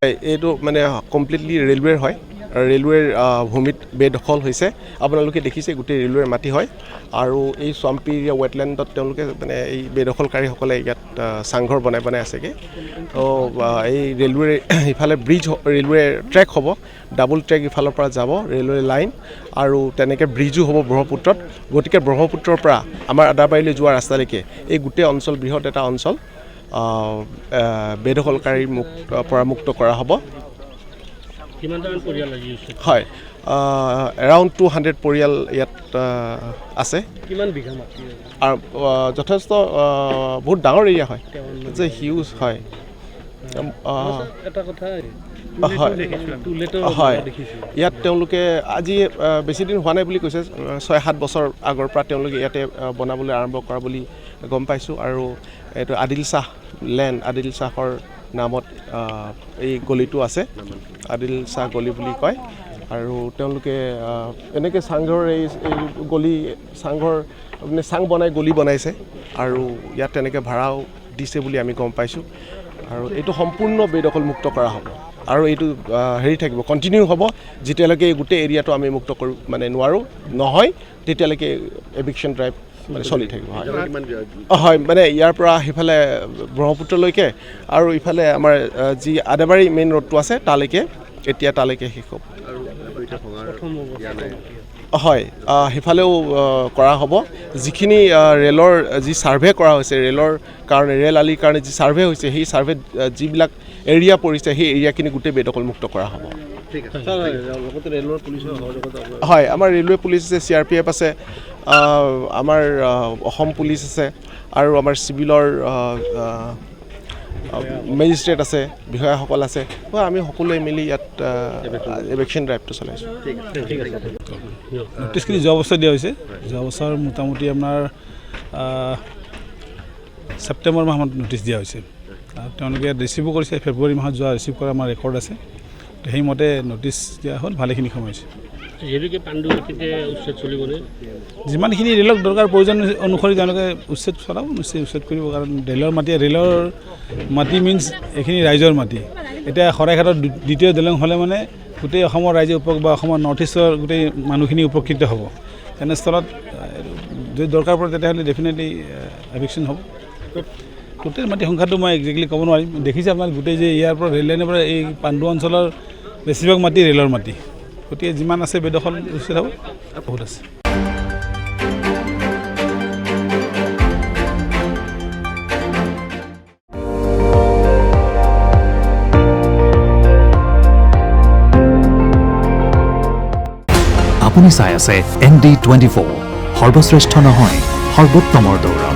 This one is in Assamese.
এইটো মানে কমপ্লিটলি ৰেলৱেৰ হয়। ৰেলৱেৰ ভূমিত বেদখল হৈছে। আপোনালোকে দেখিছে গোটেই ৰেলৱেৰ মাটি হয় আৰু এই স্বাম্পি এৰিয়া ৱেটলেণ্ডত তেওঁলোকে মানে এই বেদখলকাৰীসকলে ইয়াত চাংঘৰ বনাই আছেগৈ। তো এই ৰেলৱে ইফালে ৰেলৱে ট্ৰেক হ'ব, ডাবল ট্ৰেক ইফালৰ পৰা যাব ৰেলৱে লাইন আৰু তেনেকৈ ব্ৰিজো হ'ব ব্ৰহ্মপুত্ৰত। গতিকে ব্ৰহ্মপুত্ৰৰ পৰা আমাৰ আদাবাৰীলৈ যোৱা ৰাস্তালৈকে এই গোটেই অঞ্চল বৃহৎ এটা অঞ্চল বেদখলকাৰীৰ পৰা মুক্ত কৰা হ'ব। হয়, এৰাউণ্ড 200 পৰিয়াল ইয়াত আছে। আৰু যথেষ্ট বহুত ডাঙৰ এৰিয়া হয়, যে হিউজ হয়। হয়, ইয়াত তেওঁলোকে আজি বেছিদিন হোৱা নাই বুলি কৈছে, 6-7 বছৰ আগৰ পৰা তেওঁলোকে ইয়াতে বনাবলৈ আৰম্ভ কৰা বুলি গম পাইছোঁ। আৰু এইটো আদিল শ্বাহৰ নামত এই গলিটো আছে, আদিল শ্বাহ গলি বুলি কয়। আৰু তেওঁলোকে এনেকৈ চাংঘৰ এই গলি চাংঘৰ মানে চাং বনাই গলি বনাইছে আৰু ইয়াত তেনেকৈ ভাড়াও দিছে বুলি আমি গম পাইছোঁ। আৰু এইটো সম্পূৰ্ণ বেদখলমুক্ত কৰা হ'ব আৰু এইটো থাকিব, কণ্টিনিউ হ'ব যেতিয়ালৈকে এই গোটেই এৰিয়াটো আমি মুক্ত কৰিব মানে নহয় তেতিয়ালৈকে এভিকশ্যন ড্ৰাইভ মানে চলি থাকিব। হয়, মানে ইয়াৰ পৰা সিফালে ব্ৰহ্মপুত্ৰলৈকে আৰু ইফালে আমাৰ যি আদাবাৰী মেইন ৰোডটো আছে তালৈকে শেষ হ'ব। হয়, সিফালেও কৰা হ'ব। যিখিনি ৰেলৰ যি ছাৰ্ভে কৰা হৈছে, ৰেল আলিৰ কাৰণে যি ছাৰ্ভে হৈছে, সেই ছাৰ্ভেত যিবিলাক এৰিয়া পৰিছে সেই এৰিয়াখিনি গোটেই বেদখলমুক্ত কৰা হ'ব। হয়, আমাৰ ৰেলৱে পুলিচ আছে, CRPF আছে, আমাৰ অসম পুলিচ আছে আৰু আমাৰ চিভিলৰ মেজিষ্ট্ৰেট আছে, বিষয়াসকল আছে। আমি সকলোৱে মিলি ইয়াত এভিকশ্যন ড্ৰাইভটো চলাইছোঁ। নটিছখিনি যোৱা বছৰ দিয়া হৈছে। যোৱা বছৰ মোটামুটি আপোনাৰ ছেপ্টেম্বৰ মাহত নটিছ দিয়া হৈছে। তেওঁলোকে ৰিচিভো কৰিছে, ফেব্ৰুৱাৰী মাহত যোৱা ৰিচিভ কৰা আমাৰ ৰেকৰ্ড আছে। সেইমতে নটিছ দিয়া হ'ল, ভালেখিনি সময় হৈছে। যিমানখিনি ৰেলক দৰকাৰ প্ৰয়োজন অনুসৰি তেওঁলোকে উচ্ছেদ চলাব, নিশ্চয় উচ্ছেদ কৰিব। কাৰণ ৰেলৰ মাটি মিনছ এইখিনি ৰাইজৰ মাটি। এতিয়া শৰাইঘাটৰ দ্বিতীয় দলং হ'লে মানে গোটেই অসমৰ ৰাইজে বা অসমৰ নৰ্থ ইষ্টৰ গোটেই মানুহখিনি উপকৃত হ'ব। তেনেস্থলত যদি দৰকাৰ পৰে তেতিয়াহ'লে ডেফিনেটলি এভিকশ্যন হ'ব। টোটেল মাটি সংখ্যাটো মই একজেক্টলি ক'ব নোৱাৰিম। দেখিছে আপোনাৰ গোটেই যে ইয়াৰ পৰা ৰেল লাইনৰ পৰা এই পাণ্ডু অঞ্চলৰ বেছিভাগ মাটি ৰেলৰ মাটি। গতিকে যিমান আছে বেদখল উচ্ছেদ হ'ব, বহুত আছে। আপুনি চাই আছে ND24, সৰ্বশ্ৰেষ্ঠ নহয় সৰ্বোত্তমৰ দৌৰা।